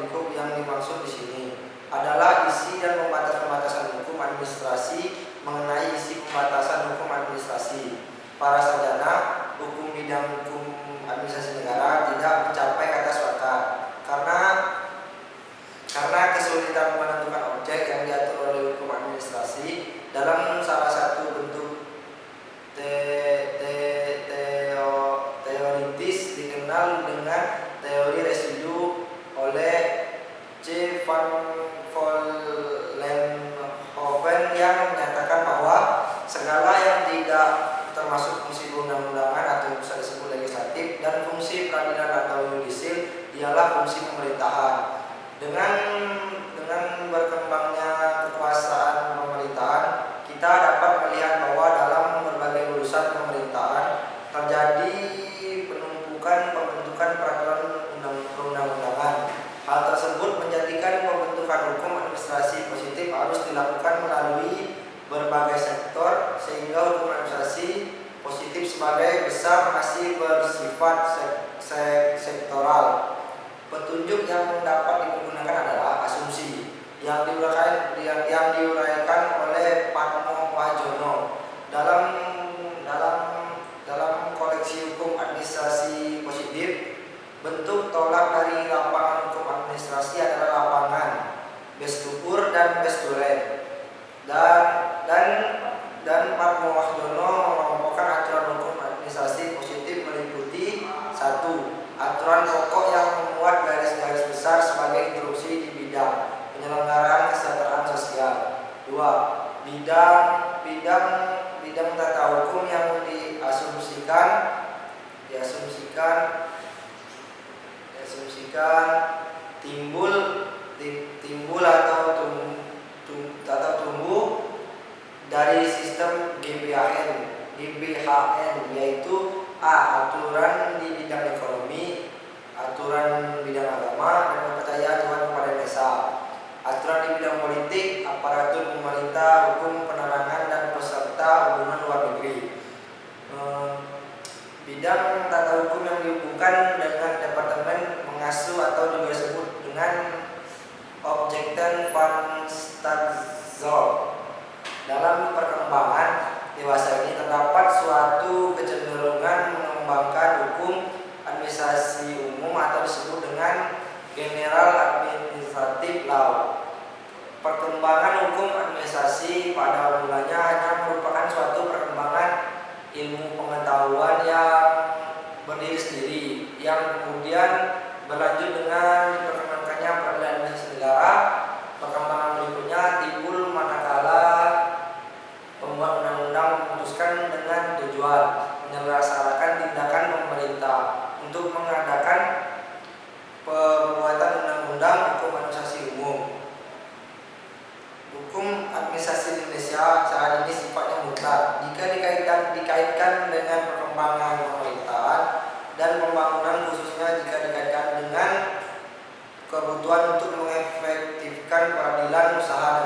lingkup yang dimaksud di sini adalah isi dan pembatasan hukum administrasi mengenai isi pembatasan hukum administrasi. Para sarjana hukum bidang hukum administrasi negara tidak mencapai kata sepakat karena kesulitan menentukan objek yang diatur oleh hukum administrasi dalam salah satu bentuk teoritis dikenal dengan teori residu oleh C. van Vollenhoven yang menyatakan bahwa segala yang tidak termasuk fungsi perundang-undangan atau bisa disebut legislatif dan fungsi peradilan atau yudisil ialah fungsi pemerintahan. Dengan berkembangnya kekuasaan pemerintahan, kita dapat melihat bahwa dalam berbagai urusan pemerintahan terjadi penumpukan pembentukan peraturan perundang-undangan. Hal tersebut menjadikan pembentukan hukum administrasi positif harus dilakukan melalui berbagai sektor, sehingga hukum administrasi positif sebagai besar masih bersifat sektoral. Petunjuk yang dapat dipergunakan adalah asumsi yang diuraikan oleh Padmo Wahjono dalam koleksi hukum administrasi positif. Bentuk tolak dari lapangan hukum administrasi adalah lapangan, bestukur dan besturen. Dan Padmo Wahjono mengelompokkan aturan hukum administrasi positif meliputi 1. Aturan pokok yang memuat garis-garis besar sebagai instruksi di bidang penyelenggaraan kesejahteraan sosial. 2. Bidang tata hukum yang diasumsikan timbul atau tumbuh dari sistem GBHN, yaitu A. Aturan di bidang ekonomi, aturan bidang agama, dan kepercayaan Tuhan kepada desa. Aturan di bidang politik, aparatur pemerintah, hukum penerangan, dan peserta hubungan luar negeri. Bidang tata hukum yang dihubungkan dengan departemen mengasuh atau juga disebut dengan Objekten van Staatsschuld. Dalam perkembangan dewasa ini terdapat suatu kecenderungan mengembangkan hukum administrasi umum atau disebut dengan General Administrative Law. Perkembangan hukum administrasi pada mulanya hanya merupakan suatu perkembangan ilmu pengetahuan yang berdiri sendiri, yang kemudian berlanjut dengan diperkenalkannya peradilan administrasi negara. Perkembangan berikutnya timbul manakala pembuat undang-undang memutuskan dengan tujuan menyelesaikan tindakan pemerintah untuk mengadakan pembuatan undang-undang hukum administrasi umum. Hukum administrasi Indonesia saat ini sifatnya mutlak jika dikaitkan dengan perkembangan pemerintahan dan pembangunan, khususnya jika dikaitkan dengan kebutuhan untuk mengefektifkan peradilan, usaha